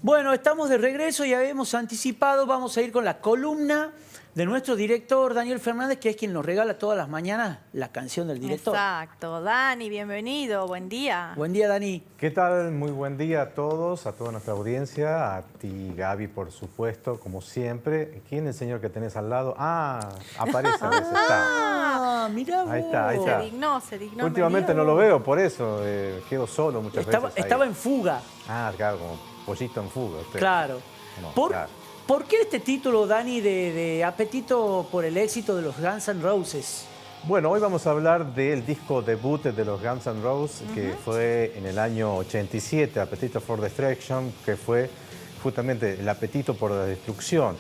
Bueno, estamos de regreso y habíamos anticipado, vamos a ir con la columna de nuestro director Daniel Fernández, que es quien nos regala todas las mañanas la canción del director. Exacto. Dani, bienvenido, buen día. Buen día, Dani. ¿Qué tal? Muy buen día a todos, a toda nuestra audiencia, a ti, Gaby, por supuesto, como siempre. ¿Quién es el señor que tenés al lado? Ah, aparece a veces, está. Ah, mirá vos. Ahí está, ahí está. Se dignó. Últimamente no lo veo, por eso quedo solo muchas veces. Estaba ahí. en fuga. Ah, claro, como pollito en fuga. Usted. Claro. No, claro. ¿Por qué este título, Dani, de apetito por el éxito de los Guns N' Roses? Bueno, hoy vamos a hablar del disco debut de los Guns N' Roses, que fue en el año 87, Appetite for Destruction, que fue justamente el apetito por la destrucción.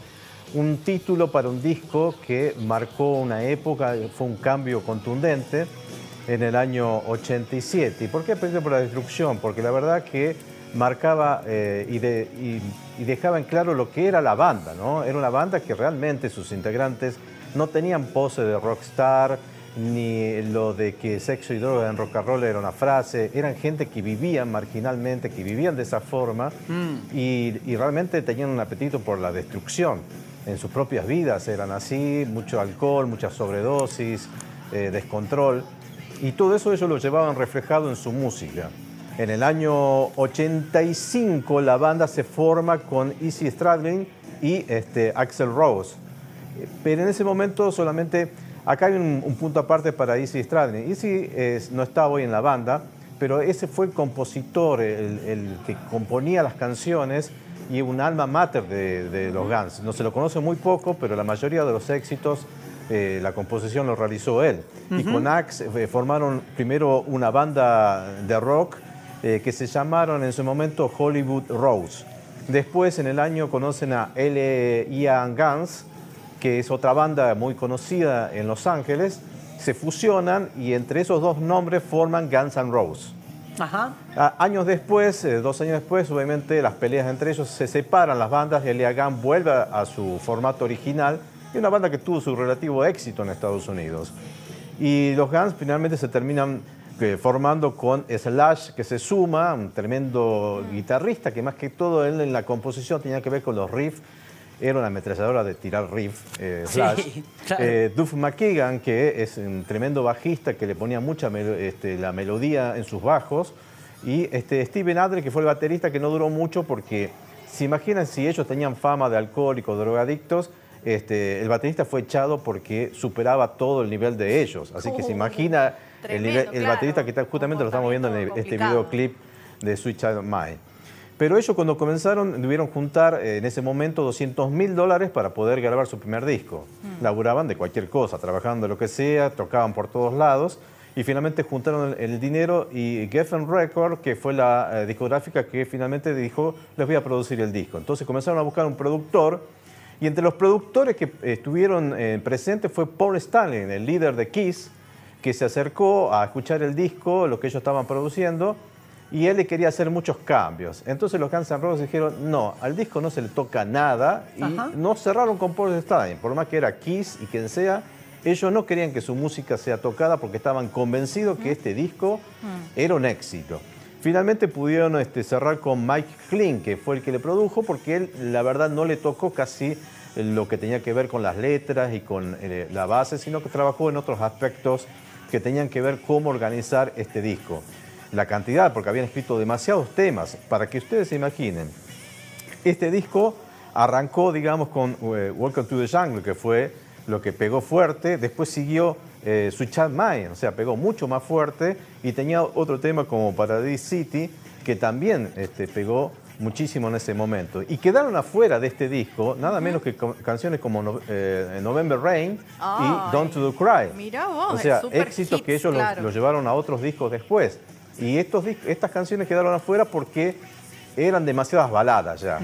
Un título para un disco que marcó una época, fue un cambio contundente en el año 87. ¿Y por qué apetito por la destrucción? Porque la verdad que marcaba y dejaba en claro lo que era la banda, ¿no? Era una banda que realmente sus integrantes no tenían pose de rockstar, ni lo de que sexo y droga en rock and roll era una frase. Eran gente que vivían marginalmente, que vivían de esa forma y realmente tenían un apetito por la destrucción. En sus propias vidas eran así, mucho alcohol, mucha sobredosis, descontrol. Y todo eso ellos lo llevaban reflejado en su música. En el año 85 la banda se forma con Izzy Stradlin y Axl Rose. Pero en ese momento solamente, acá hay un punto aparte para Izzy Stradlin. Izzy no está hoy en la banda, pero ese fue el compositor, el que componía las canciones y un alma mater de los Guns. No se lo conoce muy poco, pero la mayoría de los éxitos, la composición lo realizó él. Y con Axe formaron primero una banda de rock que se llamaron en su momento Hollywood Rose. Después, en el año, conocen a Ian Guns, que es otra banda muy conocida en Los Ángeles. Se fusionan y entre esos dos nombres forman Guns N' Roses. Ajá. Años después, 2 años después, obviamente las peleas entre ellos se separan las bandas y Ian Guns vuelve a su formato original y una banda que tuvo su relativo éxito en Estados Unidos. Y los Guns finalmente se terminan formando con Slash, que se suma, un tremendo guitarrista que más que todo él en la composición tenía que ver con los riffs. Era una ametralladora de tirar riff, Slash. Sí, claro. Duff McKagan, que es un tremendo bajista que le ponía mucha la melodía en sus bajos. Y Steven Adler, que fue el baterista, que no duró mucho porque, se imaginan si ellos tenían fama de alcohólicos, drogadictos, el baterista fue echado porque superaba todo el nivel de ellos. Así que se imagina el baterista que justamente lo estamos viendo en este videoclip de Sweet Child of Mine. Pero ellos cuando comenzaron debieron juntar en ese momento $200.000 para poder grabar su primer disco. Laburaban de cualquier cosa, trabajaban de lo que sea, tocaban por todos lados y finalmente juntaron el dinero y Geffen Records, que fue la discográfica que finalmente dijo, les voy a producir el disco. Entonces comenzaron a buscar un productor y entre los productores que estuvieron presentes fue Paul Stanley, el líder de Kiss, que se acercó a escuchar el disco, lo que ellos estaban produciendo, y él le quería hacer muchos cambios. Entonces los Guns N' Roses dijeron, no, al disco no se le toca nada, y no cerraron con Paul Stanley, por más que era Kiss y quien sea, ellos no querían que su música sea tocada porque estaban convencidos que este disco era un éxito. Finalmente pudieron cerrar con Mike Clean, que fue el que le produjo, porque él, la verdad, no le tocó casi lo que tenía que ver con las letras y con la base, sino que trabajó en otros aspectos que tenían que ver cómo organizar este disco. La cantidad, porque habían escrito demasiados temas, para que ustedes se imaginen. Este disco arrancó, digamos, con Welcome to the Jungle, que fue lo que pegó fuerte, después siguió Sweet Child Mine, o sea, pegó mucho más fuerte, y tenía otro tema como Paradise City, que también pegó muchísimo en ese momento. Y quedaron afuera de este disco nada menos que canciones como November Rain y Don't to Cry. Mirá vos, o sea, super éxitos hits, que ellos claro. los llevaron a otros discos después. Y estas canciones quedaron afuera porque eran demasiadas baladas ya.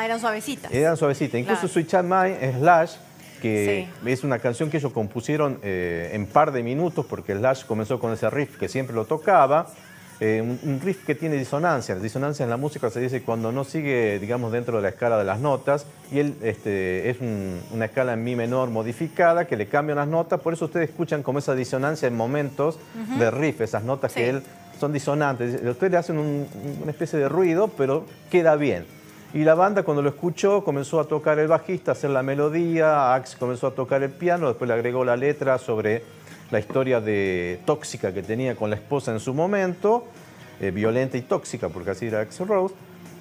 Eran suavecitas. Eran suavecitas. Incluso Claro. Sweet Child Mine, Slash, que es una canción que ellos compusieron en par de minutos, porque Slash comenzó con ese riff que siempre lo tocaba, un riff que tiene disonancia. La disonancia en la música se dice cuando no sigue, digamos, dentro de la escala de las notas, y él es una escala en mi menor modificada que le cambian las notas, por eso ustedes escuchan como esa disonancia en momentos de riff, esas notas que él son disonantes. Ustedes le hacen una especie de ruido, pero queda bien. Y la banda cuando lo escuchó comenzó a tocar el bajista, a hacer la melodía, Axe comenzó a tocar el piano, después le agregó la letra sobre la historia tóxica que tenía con la esposa en su momento, violenta y tóxica, porque así era Axl Rose.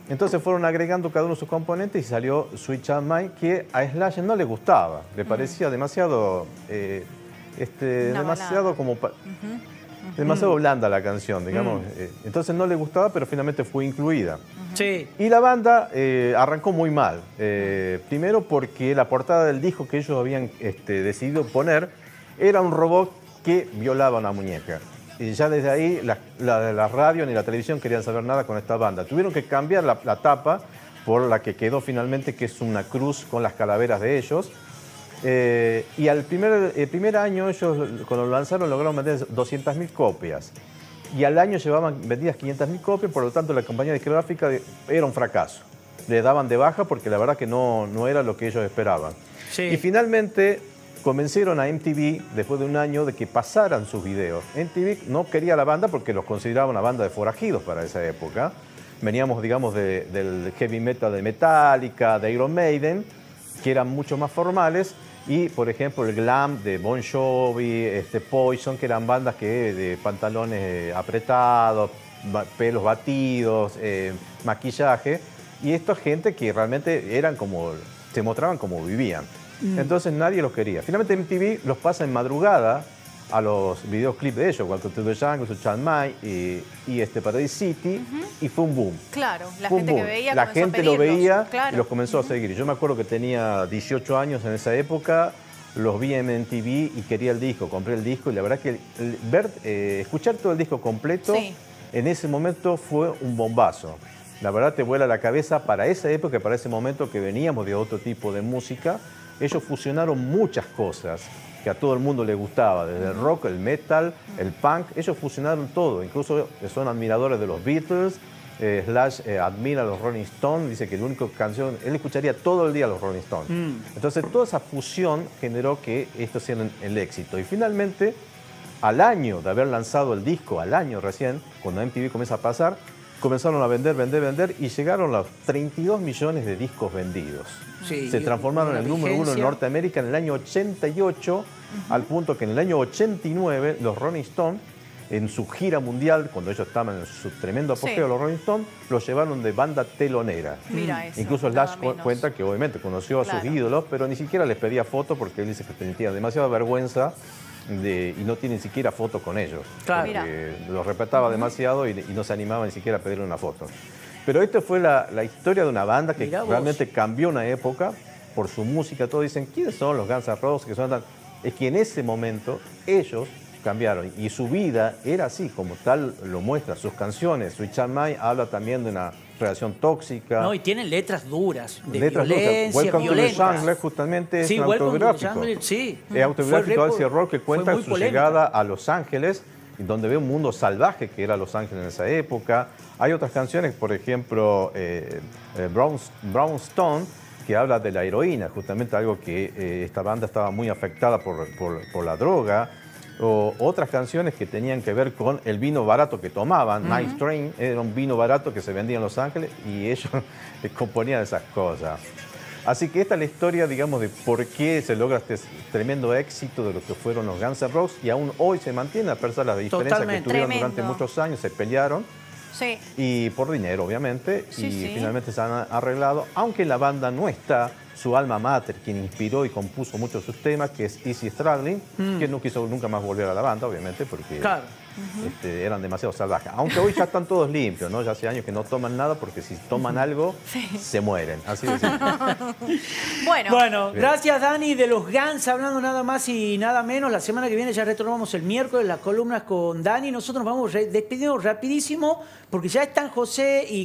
Entonces fueron agregando cada uno de sus componentes y salió Sweet Child Mine, que a Slash no le gustaba, le parecía demasiado, demasiado como... Demasiado blanda la canción, digamos. Entonces no le gustaba, pero finalmente fue incluida. Sí. Y la banda arrancó muy mal. Primero porque la portada del disco que ellos habían decidido poner era un robot que violaba a una muñeca. Y ya desde ahí la radio ni la televisión querían saber nada con esta banda. Tuvieron que cambiar la tapa por la que quedó finalmente, que es una cruz con las calaveras de ellos. Y el primer año ellos, cuando lo lanzaron, lograron vender 200.000 copias. Y al año llevaban vendidas 500.000 copias, por lo tanto la compañía discográfica era un fracaso. Le daban de baja porque la verdad que no era lo que ellos esperaban. Sí. Y finalmente convencieron a MTV, después de un año, de que pasaran sus videos. MTV no quería a la banda porque los consideraba una banda de forajidos para esa época. Veníamos, digamos, del heavy metal de Metallica, de Iron Maiden, que eran mucho más formales. Y, por ejemplo, el glam de Bon Jovi, Poison, que eran bandas de pantalones apretados, pelos batidos, maquillaje. Y esta gente que realmente se mostraban como vivían. Entonces nadie los quería. Finalmente MTV los pasa en madrugada a los videoclips de ellos, Welcome to the Jungle, Sweet Child Mine y Paradise City, y fue un boom. Claro, la Fue un gente que boom. veía La comenzó a gente lo pedirlos. veía Claro. y los comenzó a seguir. Yo me acuerdo que tenía 18 años en esa época, los vi en MTV y quería el disco, compré el disco y la verdad que escuchar todo el disco completo Sí. en ese momento fue un bombazo. La verdad te vuela la cabeza para esa época, para ese momento que veníamos de otro tipo de música. Ellos fusionaron muchas cosas que a todo el mundo le gustaba, desde el rock, el metal, el punk. Ellos fusionaron todo, incluso son admiradores de los Beatles. Slash admira a los Rolling Stones, dice que la única canción, él escucharía todo el día a los Rolling Stones. Entonces toda esa fusión generó que estos hicieran el éxito. Y finalmente, al año de haber lanzado el disco, al año recién, cuando MTV comienza a pasar, comenzaron a vender y llegaron a los 32 millones de discos vendidos. Sí, Se transformaron en el número uno en vigencia. Norteamérica en el año 88, al punto que en el año 89 los Rolling Stones, en su gira mundial, cuando ellos estaban en su tremendo apogeo, Sí. los Rolling Stones, los llevaron de banda telonera. Mira eso. Incluso nada Slash menos. cuenta que obviamente conoció a sus Claro. ídolos, pero ni siquiera les pedía fotos porque él dice que tenía demasiada vergüenza y no tiene ni siquiera foto con ellos. Claro. Porque los respetaba demasiado y no se animaba ni siquiera a pedirle una foto. Pero esta fue la historia de una banda que Mirá vos. realmente cambió una época por su música. Todos dicen, ¿quiénes son los Guns N' Roses que son tan...? Es que en ese momento ellos cambiaron y su vida era así, como tal lo muestra. Sus canciones, Sweet Child Mine habla también de una relación tóxica. No, y tienen letras duras, de letras duras. violencia, Welcome to the violentas. Jungle justamente es Sí, un Welcome to the autobiográfico. Jungle, sí. Es autobiográfico Fue de Axl Rose que fue cuenta muy su polémica. llegada a Los Ángeles, y donde ve un mundo salvaje que era Los Ángeles en esa época. Hay otras canciones, por ejemplo, Brownstone, que habla de la heroína, justamente algo que esta banda estaba muy afectada por la droga. O otras canciones que tenían que ver con el vino barato que tomaban. Night Train era un vino barato que se vendía en Los Ángeles y ellos componían esas cosas. Así que esta es la historia, digamos, de por qué se logra este tremendo éxito de lo que fueron los Guns N' Roses, y aún hoy se mantiene, a pesar de las diferencias Totalmente. que tuvieron durante Tremendo. muchos años, se pelearon, Sí. y por dinero, obviamente, Sí, y sí. finalmente se han arreglado, aunque la banda no está, su alma mater, quien inspiró y compuso muchos de sus temas, que es Easy Struggling, que no quiso nunca más volver a la banda, obviamente, porque Claro. eran demasiado salvajes. Aunque hoy ya están todos limpios, ¿no? Ya hace años que no toman nada, porque si toman algo, se mueren. Así de simple. Bueno, Bueno, Bien. gracias Dani de los Guns, hablando nada más y nada menos. La semana que viene ya retomamos el miércoles las columnas con Dani. Nosotros nos vamos despidiendo rapidísimo porque ya están José y